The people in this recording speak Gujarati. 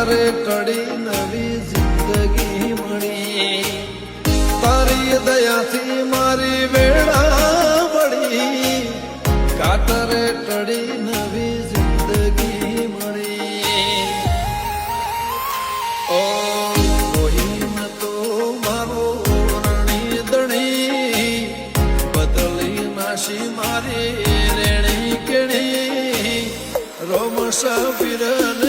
કાતરે કડી નવી જિંદગી મળી તારી દયાથી મારી વેળા વળી કાતરે કડી નવી જિંદગી મળી ઓ કોઈ ન તો મારો રણી દણી બદલી નાશી મારી રેણી કેણી રોમ સબીરન